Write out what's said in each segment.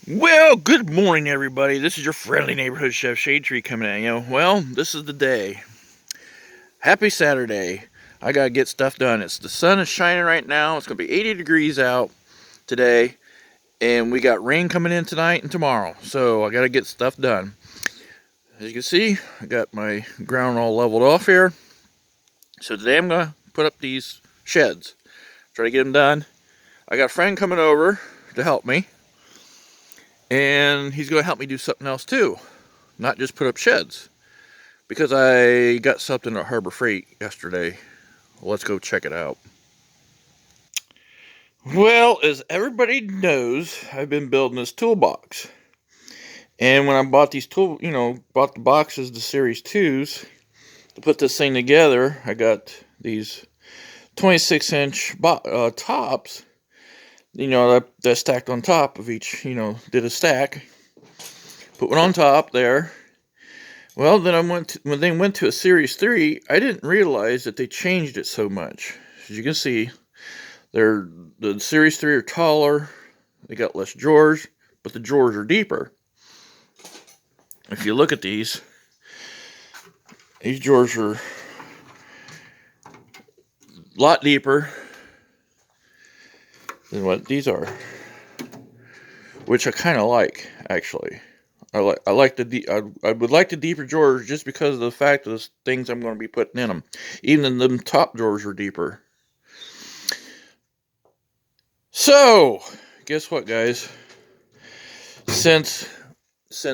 Well, good morning, everybody. This is your friendly neighborhood chef Shade Tree coming at you. Well, this is the day. Happy Saturday. I gotta get stuff done. The sun is shining right now. It's gonna be 80 degrees out today, and we got rain coming in tonight and tomorrow. So I gotta get stuff done. As you can see, I got my ground all leveled off here. So today I'm gonna put up these sheds. Try to get them done. I got a friend coming over to help me, and he's gonna help me do something else too. Not just put up sheds. Because I got something at Harbor Freight yesterday. Let's go check it out. Well, as everybody knows, I've been building this toolbox. And when I bought these bought the boxes, the Series 2s, to put this thing together, I got these 26-inch tops, that stacked on top of each, did a stack. Put one on top there. Well, then when they went to a Series 3, I didn't realize that they changed it so much. As you can see, the Series 3 are taller, they got less drawers, but the drawers are deeper. If you look at these drawers are a lot deeper than what these are, which I kind of like, actually. I would like the deeper drawers just because of the fact of the things I'm going to be putting in them. Even the top drawers are deeper. So, guess what, guys? Since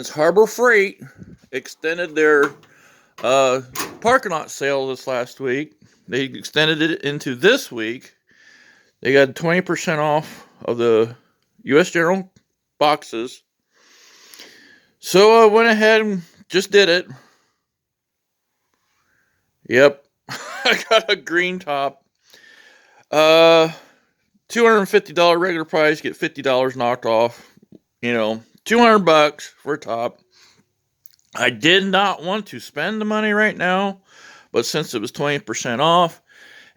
Harbor Freight extended their parking lot sale this last week, they extended it into this week. They got 20% off of the U.S. General boxes. So I went ahead and just did it. Yep. I got a green top. $250 regular price, get $50 knocked off. $200 for a top. I did not want to spend the money right now, but since it was 20% off,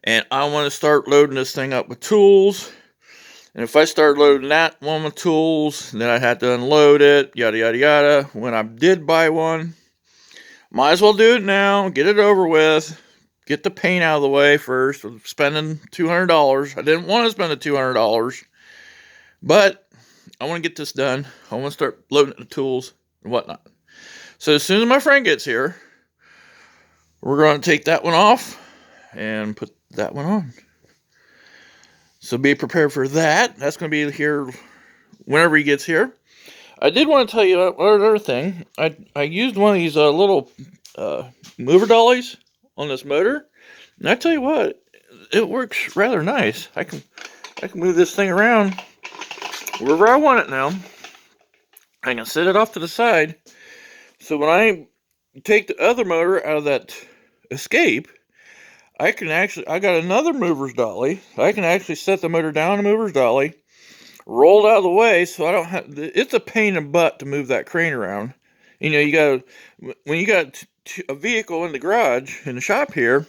and I want to start loading this thing up with tools. And if I start loading that one with tools, then I'd have to unload it, yada, yada, yada. When I did buy one, might as well do it now, get it over with, get the paint out of the way first, spending $200. I didn't want to spend the $200, but I want to get this done. I want to start loading the tools and whatnot. So as soon as my friend gets here, we're going to take that one off and put that one on. So be prepared for that. That's going to be here whenever he gets here. I did want to tell you another thing. I used one of these little mover dollies on this motor, and I tell you what, it works rather nice. I can move this thing around wherever I want it now. I can set it off to the side. So when I take the other motor out of that escape, I got another mover's dolly. I can actually set the motor down the mover's dolly, roll it out of the way, so I don't have. It's a pain in the butt to move that crane around. When you got a vehicle in the garage, in the shop here,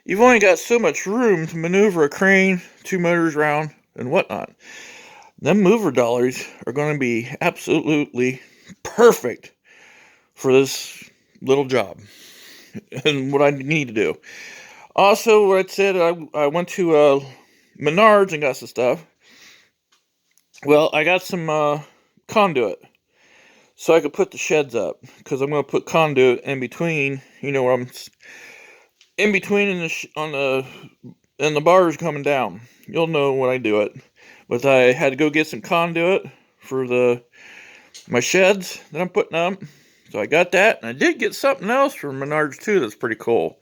you've only got so much room to maneuver a crane, two motors around, and whatnot. Them mover dollies are going to be absolutely perfect for this little job and what I need to do. Also, what I said, I went to Menards and got some stuff. Well, I got some conduit, so I could put the sheds up, because I'm going to put conduit in between. Where I'm in between and the bars coming down. You'll know when I do it. But I had to go get some conduit for my sheds that I'm putting up. So I got that, and I did get something else from Menards too that's pretty cool.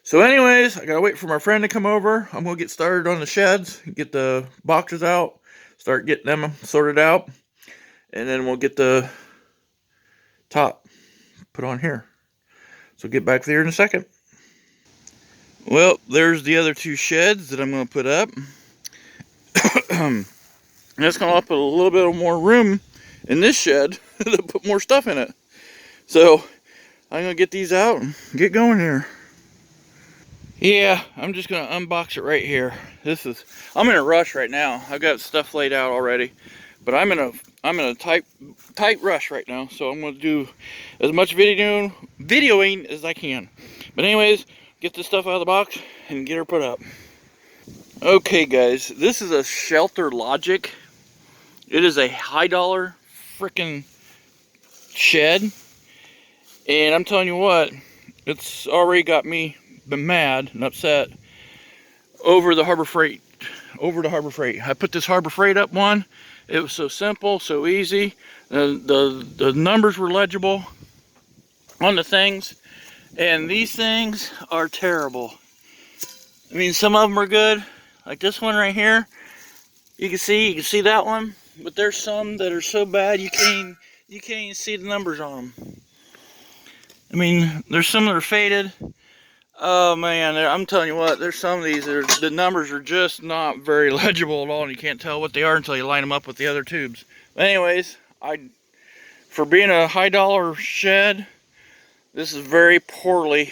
So anyways, I gotta wait for my friend to come over. I'm gonna get started on the sheds, get the boxes out, start getting them sorted out, and then we'll get the top put on here. So get back there in a second. Well, there's the other two sheds that I'm gonna put up. And that's gonna put a little bit more room in this shed to put more stuff in it. So I'm gonna get these out and get going here. Yeah, I'm just gonna unbox it right here. I'm in a rush right now. I've got stuff laid out already, But I'm in a tight rush right now, so I'm gonna do as much videoing as I can. But anyways, get this stuff out of the box and get her put up. Okay guys, this is a Shelter Logic. It is a high dollar freaking shed. And I'm telling you what, it's already got me mad and upset over the Harbor Freight. I put this Harbor Freight up one. It was so simple, so easy. The numbers were legible on the things. And these things are terrible. I mean, some of them are good. Like this one right here. You can see that one. But there's some that are so bad you can't even see the numbers on them. I mean, there's some that are faded. Oh man, I'm telling you what, there's some of these that the numbers are just not very legible at all, and you can't tell what they are until you line them up with the other tubes. But anyways, for being a high dollar shed, this is very poorly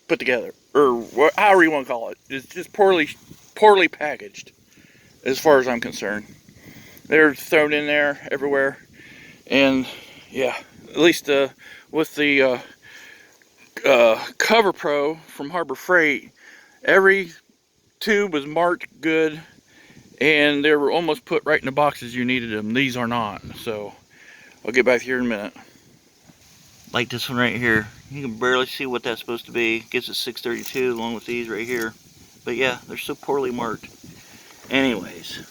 put together, or however you want to call it. It's just poorly packaged, as far as I'm concerned. They're thrown in there everywhere, and yeah, at least with the Cover Pro from Harbor Freight, every tube was marked good, and they were almost put right in the boxes you needed them. These are not, so I'll get back here in a minute. Like this one right here, you can barely see what that's supposed to be. It gives it 632 along with these right here, but yeah, they're so poorly marked. Anyways,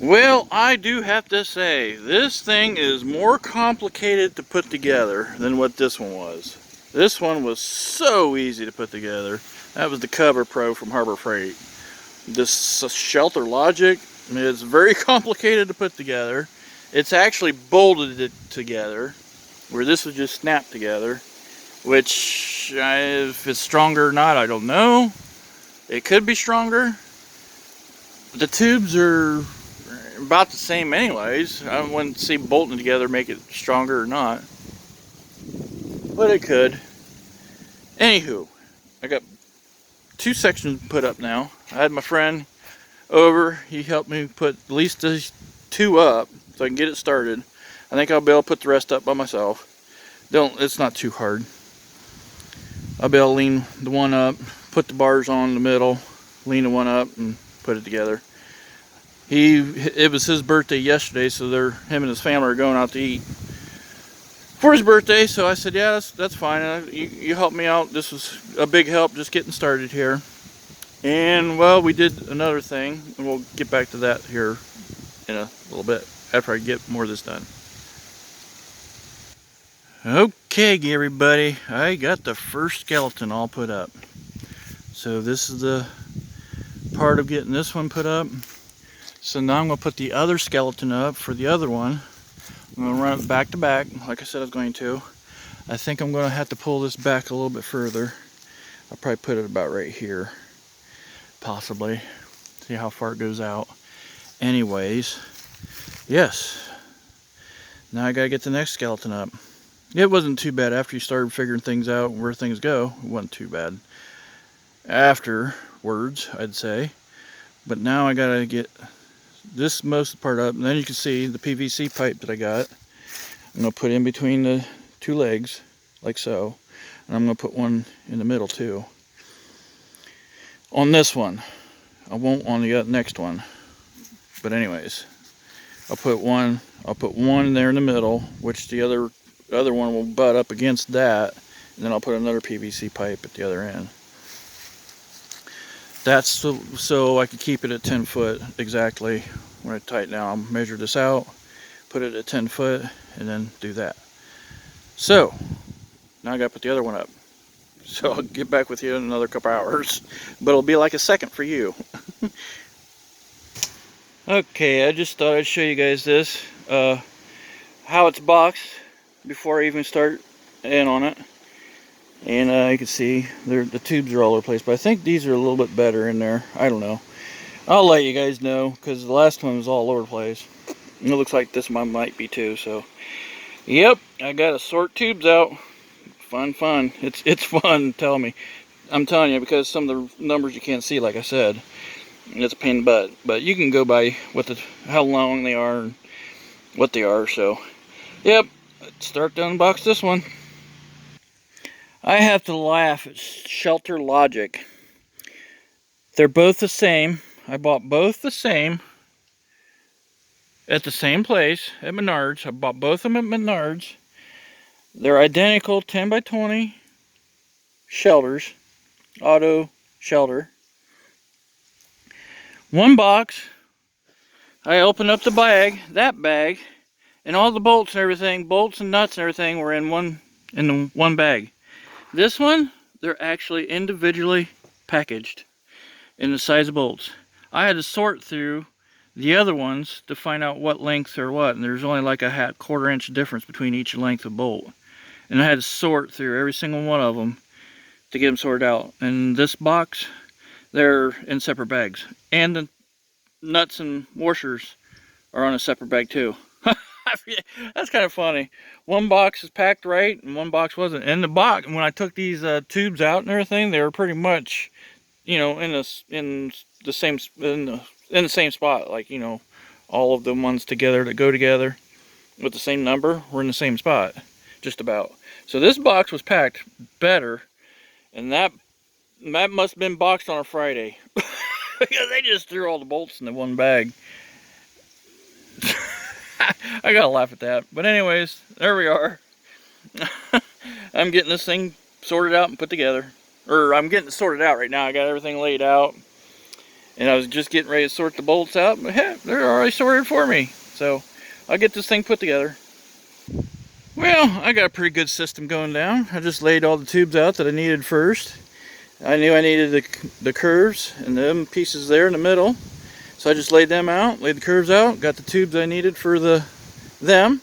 well, I do have to say, this thing is more complicated to put together than what this one was. This one was so easy to put together. That was the Cover Pro from Harbor Freight. This Shelter Logic is very complicated to put together. It's actually bolted it together, where this was just snapped together, which, if it's stronger or not, I don't know. It could be stronger. The tubes are about the same anyways. I wouldn't see bolting together make it stronger or not, but it could. Anywho, I got 2 sections put up now. I had my friend over. He helped me put at least these 2 up so I can get it started. I think I'll be able to put the rest up by myself. It's not too hard. I'll be able to lean the one up, put the bars on the middle, lean the one up, and put it together. It was his birthday yesterday, so him and his family are going out to eat for his birthday. So I said, yeah, that's fine. You helped me out. This was a big help just getting started here. And well, we did another thing, and we'll get back to that here in a little bit after I get more of this done. Okay, everybody, I got the first skeleton all put up. So this is the part of getting this one put up. So now I'm going to put the other skeleton up for the other one. I'm going to run it back to back, like I said I was going to. I think I'm going to have to pull this back a little bit further. I'll probably put it about right here, possibly. See how far it goes out. Anyways, yes. Now I got to get the next skeleton up. It wasn't too bad after you started figuring things out where things go. It wasn't too bad afterwards, I'd say. But now I got to get this most part up, and then you can see the PVC pipe that I got. I'm going to put in between the 2 legs, like so, and I'm going to put one in the middle too. On this one, I won't on the next one, but anyways, I'll put one there in the middle, which the other one will butt up against that, and then I'll put another PVC pipe at the other end. That's so I can keep it at 10 foot exactly. When I tighten down, I'll measure this out, put it at 10 foot, and then do that. So, now I gotta put the other one up. So I'll get back with you in another couple hours, but it'll be like a second for you. Okay, I just thought I'd show you guys this, how it's boxed before I even start in on it. And you can see the tubes are all over the place, but I think these are a little bit better in there. I don't know. I'll let you guys know, because the last one was all over the place. And it looks like this one might be too, so. Yep, I got to sort tubes out. Fun. It's fun, I'm telling you, because some of the numbers you can't see, like I said. It's a pain in the butt, but you can go by how long they are and what they are. So, yep, let's start to unbox this one. I have to laugh at Shelter Logic. They're both the same. I bought both the same at the same place at Menards. I bought both of them at Menards. They're identical 10 by 20 shelters, auto shelter. One box. I opened up the bag, that bag, and all the bolts and everything, bolts and nuts and everything were in one bag. This one, they're actually individually packaged in the size of bolts. I had to sort through the other ones to find out what lengths are what, and there's only like a quarter-inch difference between each length of bolt. And I had to sort through every single one of them to get them sorted out. And this box, they're in separate bags. And the nuts and washers are on a separate bag too. That's kind of funny. One box is packed right and one box wasn't. In the box, when I took these tubes out and everything, they were pretty much, you know, in the same spot. Like, you know, all of the ones together that go together with the same number were in the same spot, just about. So this box was packed better, and that must have been boxed on a Friday. Because they just threw all the bolts in the one bag. I gotta laugh at that. But anyways, there we are. I'm getting this thing sorted out and put together. Or I'm getting it sorted out right now. I got everything laid out. And I was just getting ready to sort the bolts out. But heck, they're already sorted for me. So I'll get this thing put together. Well, I got a pretty good system going down. I just laid all the tubes out that I needed first. I knew I needed the curves and them pieces there in the middle. So I just laid them out, laid the curves out, got the tubes I needed for them,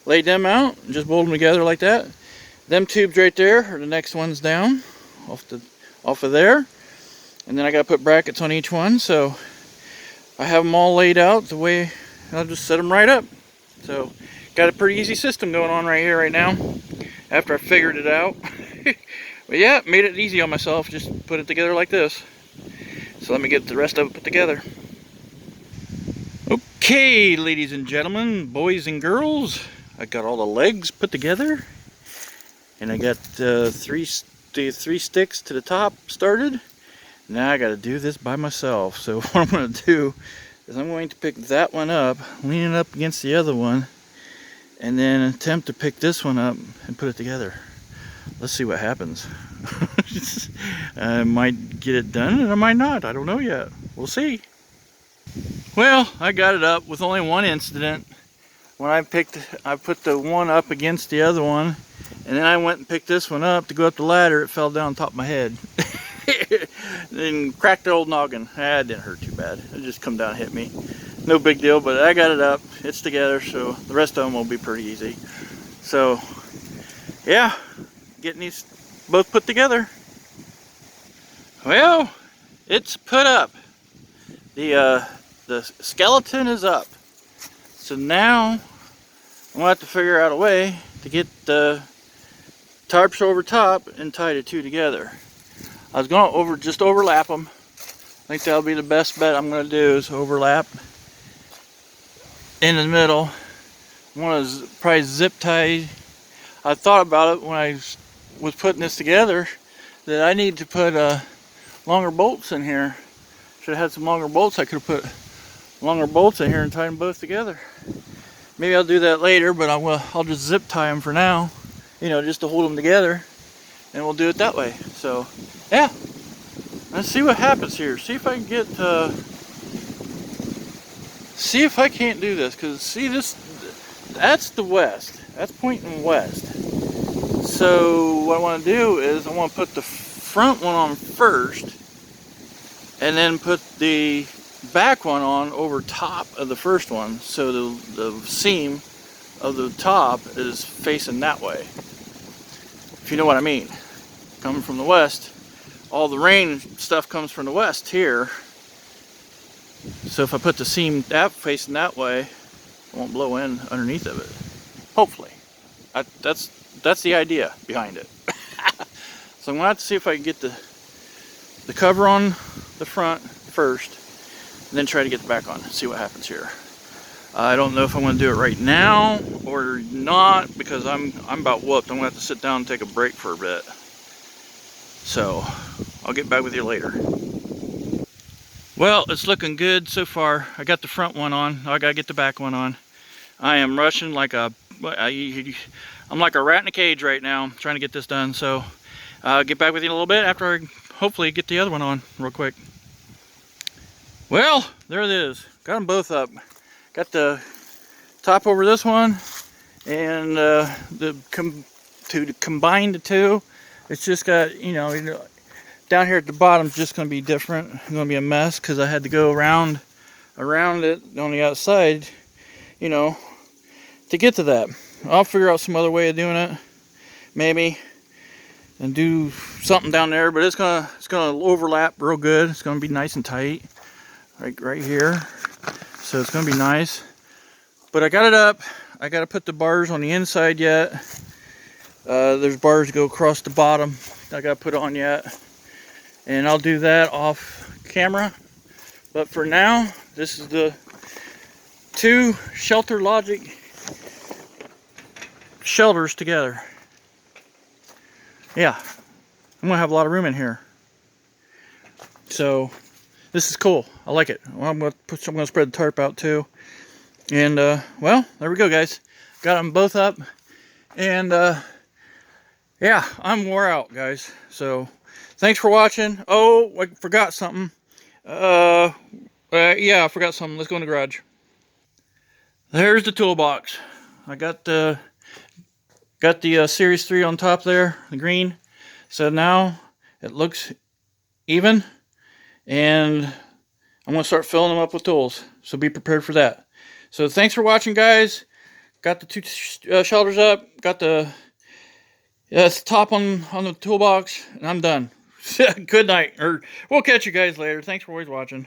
laid them out, and just bolted them together like that. Them tubes right there are the next ones down, off of there. And then I gotta put brackets on each one, so I have them all laid out the way I'll just set them right up. So got a pretty easy system going on right here right now, after I figured it out. But yeah, made it easy on myself, just put it together like this. So let me get the rest of it put together. Okay, ladies and gentlemen, boys and girls, I got all the legs put together, and I got the three sticks to the top started. Now I got to do this by myself. So what I'm going to do is I'm going to pick that one up, lean it up against the other one, and then attempt to pick this one up and put it together. Let's see what happens. I might get it done and I might not. I don't know yet. We'll see. Well, I got it up with only one incident. When I put the one up against the other one, and then I went and picked this one up to go up the ladder. It fell down on top of my head. Then cracked the old noggin. It didn't hurt too bad. It just come down and hit me. No big deal, but I got it up. It's together, so the rest of them will be pretty easy. So, yeah, getting these both put together. Well, it's put up. The skeleton is up. So now I'm gonna have to figure out a way to get the tarps over top and tie the two together. I was gonna just overlap them. I think that'll be the best bet I'm gonna do, is overlap in the middle. I want to probably zip tie. I thought about it when I was putting this together, that I need to put longer bolts in here. Should have had some longer bolts. I could have put longer bolts in here and tied them both together. Maybe I'll do that later, but I'll just zip tie them for now, you know, just to hold them together, and we'll do it that way. So yeah, let's see what happens here. See if I can get see if I can't do this, because see, that's the west, that's pointing west. So what I want to do is I want to put the front one on first, and then put the back one on over top of the first one, so the seam of the top is facing that way, if you know what I mean. Coming from the west, all the rain stuff comes from the west here, so if I put the seam facing that way, it won't blow in underneath of it, hopefully. That's the idea behind it. So I'm gonna have to see if I can get the cover on the front first, and then try to get the back on, see what happens here. I don't know if I want to do it right now or not, because I'm about whooped. I'm gonna have to sit down and take a break for a bit. So I'll get back with you later. Well, it's looking good so far. I got the front one on. I gotta get the back one on. I am rushing like I'm like a rat in a cage right now, trying to get this done. So I'll get back with you in a little bit after I hopefully get the other one on real quick. Well, there it is. Got them both up. Got the top over this one, and to combine the two, it's just got, you know, down here at the bottom is just going to be different. It's going to be a mess because I had to go around it on the outside, you know, to get to that. I'll figure out some other way of doing it, maybe, and do something down there. But it's gonna overlap real good. It's gonna be nice and tight, right here. So it's gonna be nice. But I got it up. I got to put the bars on the inside yet. There's bars to go across the bottom. I got to put on yet, and I'll do that off camera. But for now, this is the 2 Shelter Logic shelters together. Yeah, I'm gonna have a lot of room in here. So this is cool. I like it. Well, I'm gonna spread the tarp out too. And well, there we go, guys. Got them both up, and yeah, I'm wore out, guys. So thanks for watching. Oh, I forgot something. Yeah, I forgot something. Let's go in the garage. There's the toolbox. I got the Series 3 on top there, the green. So now it looks even, and I'm going to start filling them up with tools. So be prepared for that. So thanks for watching, guys. Got the 2 shelters up. Got the top on the toolbox, and I'm done. Good night. Or we'll catch you guys later. Thanks for always watching.